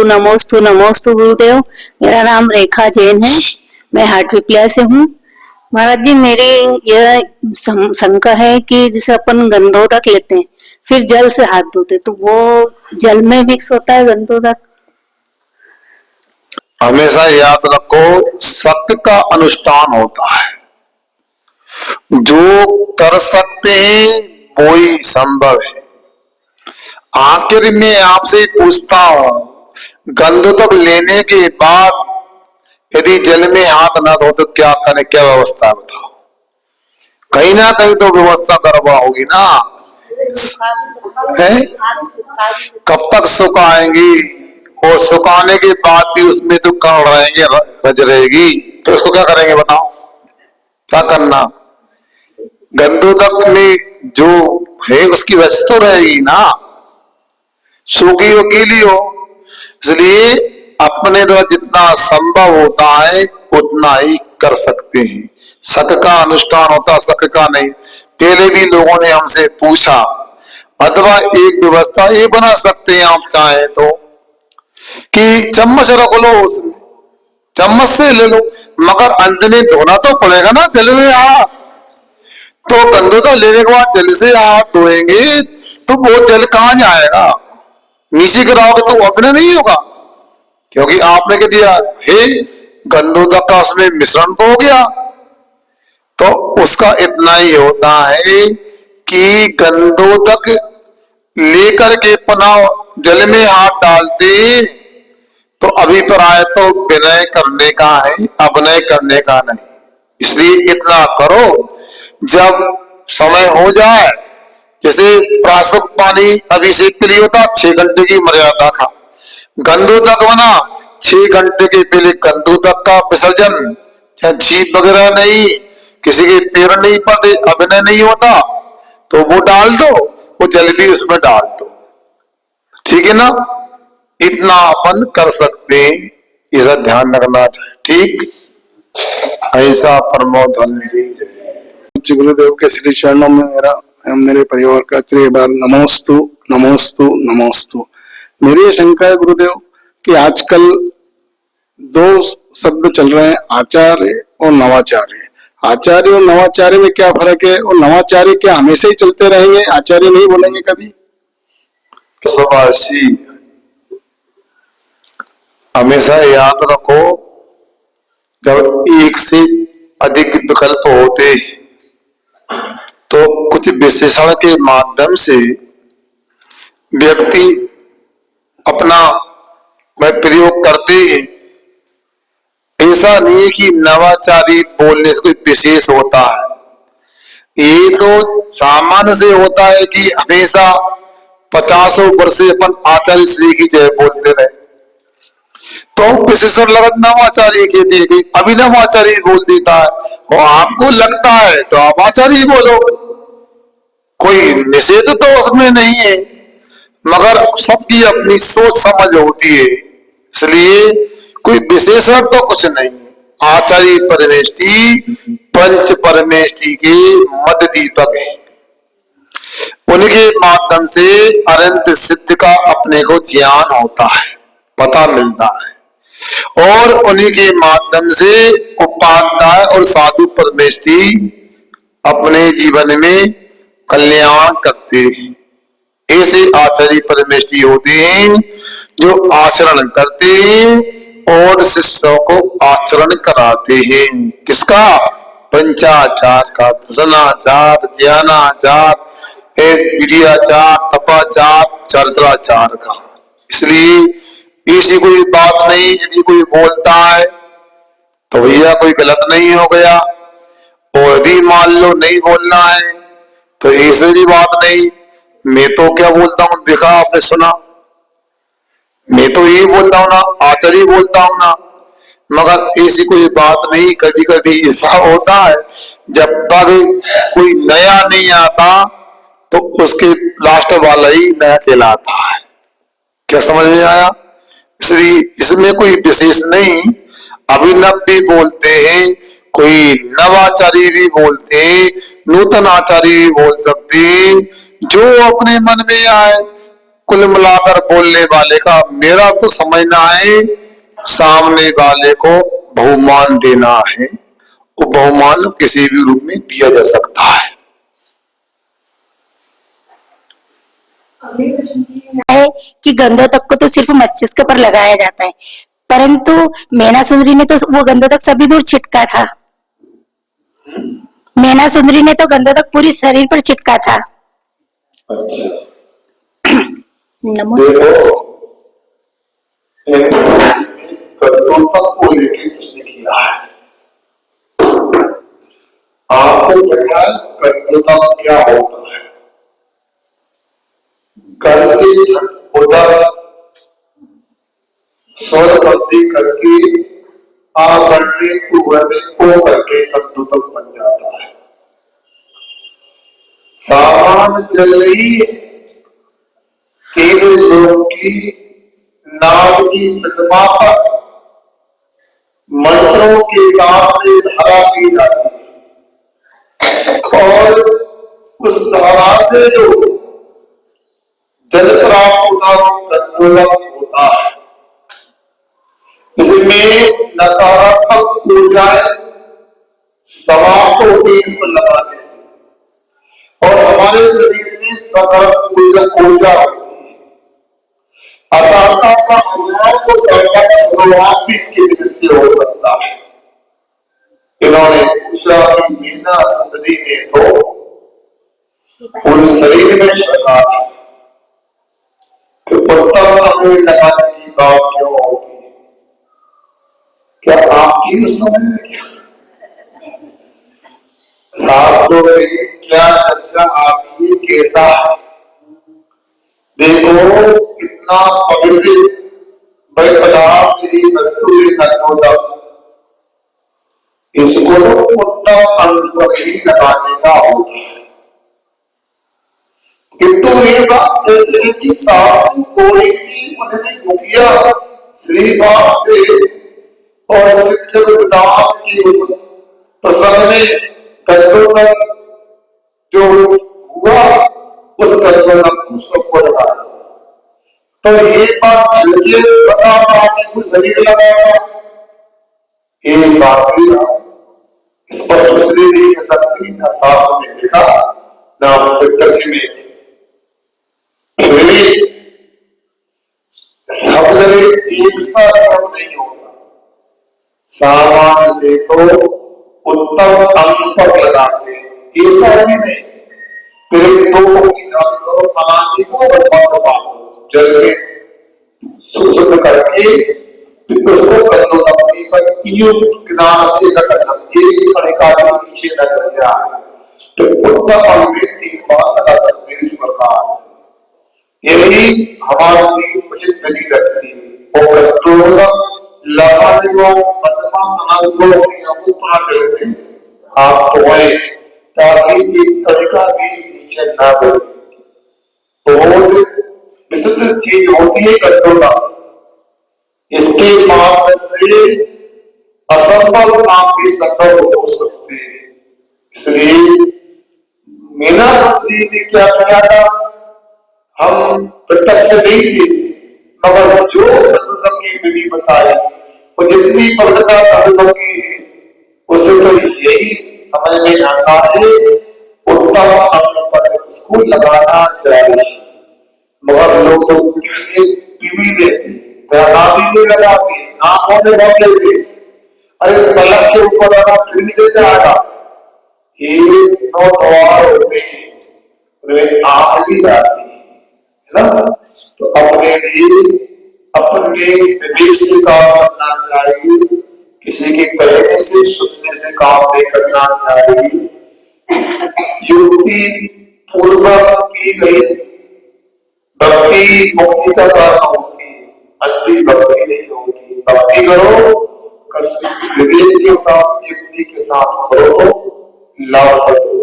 नमोस्तु नमोस्तु गुरुदेव। मेरा नाम रेखा जैन है, मैं हाटपिपलिया से हूँ। महाराज जी, मेरी यह शंका है कि जैसे अपन गंधोदक लेते हैं फिर जल से हाथ धोते, तो वो जल में मिक्स होता है गंधोदक? हमेशा याद रखो, सत्य का अनुष्ठान होता है, जो कर सकते हैं वो ही संभव है। आखिर में आपसे पूछता हूं, गंधोदक लेने के बाद यदि जल में हाथ न धो तो क्या करें, क्या व्यवस्था बताओ? कहीं ना कहीं तो व्यवस्था करवा होगी ना है? कब तक सुखाएंगी? और सुखाने के बाद भी उसमें तो कण रहेंगे, रज रहेगी, तो उसको क्या करेंगे बताओ? क्या करना? गंधोदक में जो है उसकी रज तो रहेगी ना, सूखी हो गीली हो। इसलिए अपने द्वारा जितना संभव होता है उतना ही कर सकते हैं। शक का अनुष्ठान होता, शक का नहीं। पहले भी लोगों ने हमसे पूछा, अथवा एक व्यवस्था ये बना सकते हैं आप चाहे तो, कि चम्मच रख लो, उसमें चम्मच से ले लो, मगर अंत में धोना तो पड़ेगा ना जल में हाथ। तो गंधोदक लेने के बाद जल से हाथ धोएंगे तो वो जल कहां जाएगा? नीचे गिराओगे तो अपने नहीं होगा, क्योंकि आपने कह दिया हे गंधोदक का उसमें मिश्रण तो हो गया। तो उसका इतना ही होता है कि गंधोदक लेकर के पुनः जल में हाथ डालते तो अभिप्राय तो विनय करने का है, अभिनय करने का नहीं। इसलिए इतना करो, जब समय हो जाए, जैसे प्राशुक पानी अभिषेक के लिए होता 6 घंटे की मर्यादा का, गंधोदक बना 6 घंटे के पहले गंधोदक का विसर्जन, चाहे जीप वगैरह नहीं, किसी के पैर नहीं पड़ते, अभिनय नहीं होता, तो वो डाल दो, वो जल भी उसमें डाल दो, ठीक है ना? इतना अपन कर सकते हैं, इसका ध्यान रखना था। ठीक, ऐसा प्रमोद गुरुदेव के श्री चरणों में मेरा मेरे परिवार का 3 बार नमोस्तु नमोस्तु नमोस्तु। मेरी ये शंका है गुरुदेव कि आजकल 2 शब्द चल रहे हैं, आचार्य और नवाचार्य। आचार्य और नवाचार्य में क्या फर्क है? और नवाचार्य क्या हमेशा ही चलते रहेंगे, आचार्य नहीं बोलेंगे कभी? समासी हमेशा याद रखो, जब एक से अधिक विकल्प होते तो कुछ विशेषण के माध्यम से व्यक्ति अपना प्रयोग करते हैं। ऐसा नहीं कि नवाचारी बोलने से कोई विशेष होता है। ये तो सामान्य से होता है कि हमेशा 50 वर्ष से अपन आचार्य श्री की जय बोलते रहे, तो विशेषण लगत नवाचार्य कहते हैं, कि अभिनव आचार्य बोल देता है, और आपको लगता है तो आप आचार्य बोलो, कोई निषेध तो उसमें नहीं है, मगर सबकी अपनी सोच समझ होती है। इसलिए कोई विशेषण तो कुछ नहीं। आचार्य परमेष्टि पंच परमेष्टि के मध्य दीपक है, उनके माध्यम से अनंत सिद्ध का अपने को ज्ञान होता है, पता मिलता है, और उन्हीं के माध्यम से उपाध्याय और साधु परमेष्टि अपने जीवन में कल्याण करते हैं। ऐसे आचार्य परमेष्टि होते हैं जो आचरण करते हैं और शिष्यों को आचरण कराते हैं। किसका? पंचाचार का, दर्शनाचार, ज्ञानाचार, विद्याचार, तपाचार, चरित्राचार का। इसलिए ऐसी कोई बात नहीं, यदि कोई बोलता है तो भैया कोई गलत नहीं हो गया, और यदि मान लो नहीं बोलना है तो ऐसे भी बात नहीं। मैं तो क्या बोलता हूं, देखा आपने सुना, मैं तो यही बोलता हूं ना, आचार्य बोलता हूं ना, मगर ऐसी कोई बात नहीं। कभी कभी ऐसा होता है, जब तक कोई नया नहीं आता तो उसके लास्ट वाला ही नया कहलाता है। क्या समझ में आया? इसलिए इसमें कोई विशेष नहीं। अभिनव भी बोलते हैं, कोई नवाचारी भी बोलते हैं, नूतन आचार्य भी बोल सकते हैं, जो अपने मन में आए। कुल मिलाकर बोलने वाले का मेरा तो समझना है सामने वाले को बहुमान देना है। वो बहुमान किसी भी रूप में दिया जा सकता है। है कि गंधोदक को तो सिर्फ मस्तिष्क पर लगाया जाता है, परंतु मैना सुंदरी ने तो वो गंधोदक सभी दूर छिटका था। मैना सुंदरी ने तो गंधोदक पूरी शरीर पर छिटका था। नमस्ते। गंधोदक को लेकर किसने किया है? आपको पता है गंधोदक क्या होता है? गंध उदक स्वर संधि करके आवरणे उवर्णे को करके गंधोदक बन जाता है। सामान्य जलई तीन लोग की नाद की प्रतिमा पर मंत्रों के सामने धारा की जाती है और उस धारा से जो जल प्राप्त होता है गंधोदक होता है। इसमें नकारात्मक ऊर्जाएं समाप्त होती है इसको लगाने से, और हमारे शरीर में सकारात्मक ऊर्जा होती है। असारता का अभाव तो सर्वता का सदभाव भी इसकी वजह से हो सकता है। इन्होंने पूछा कि मीना सुंदरी ने तो पूरे शरीर में छिड़का था, तो उत्तम अंग लगाने की बात क्यों होती है? क्या आपकी उस समय में क्या शास्त्रों में क्या चर्चा आती है? कैसा है? देखो कितना पवित्र वही पदार्थ ही वस्तु है गंधोदक। इसको तो उत्तम अंग पर ही लगाने का होता है। किंतु ये बात कहते हैं कि सासू कोड़ी की उन्होंने मुखिया श्री बाप और सिद्ध जगदान की प्रसंग में गंधोदक जो हुआ उस गंधोदक को सबको लगाया। तो ये बात झलके बता पाने को शरीर लगाया, एक बात भी ना स्पष्ट इसलिए नहीं कह सकती, ना शास्त्र में लिखा ना प्रत्यक्ष में। सब लगे एक साथ सब नहीं होता। सामान्य देखो उत्तम अंग पर लगाते ऐसा भी नहीं। फिर दो की शादी करो अनादि को मत पाओ जल में शुद्ध करके फिर उसको गंधोदक पर किनार से ऐसा करना, एक खड़े का पीछे न कर दिया तो उत्तम अंग में 3 बार लगा सकते इस प्रकार से। यही हमारे लिए उचित विधि लगती है। और गंधोदक लगाने को मध्यमा अनंत को अपनी पूरा तरह से आप धोए ताकि एक कणिका भी नीचे ना बढ़े। बहुत विशुद्ध चीज होती है गंधोदक। इसके माध्यम से असंभव काम भी संभव हो सकते हैं। इसलिए मीना सुंदरी ने क्या किया था? हम प्रत्यक्ष नहीं थे, मगर जो गंधोदक की विधि बताई वो जितनी पवित्रता गंधोदक की है उससे तो यही समझ में आता है उत्तम अंग पर उसको लगाना चाहिए। मगर लोग तो पीवी देते, नाभि में लगाते, आंखों में भर लेते, अरे पलक के ऊपर लगा फिर भी देते आगा। ये 9 द्वार होते हैं, उनमें आंख भी जाती है ना। तो अपने लिए अपने विवेक से काम करना चाहिए, किसी के कहने से सुनने से काम नहीं करना चाहिए। युक्ति पूर्वक की गई भक्ति मुक्ति का कारण होती है, अंधी भक्ति नहीं होती। भक्ति करो विवेक के साथ युक्ति के साथ करो तो लाभ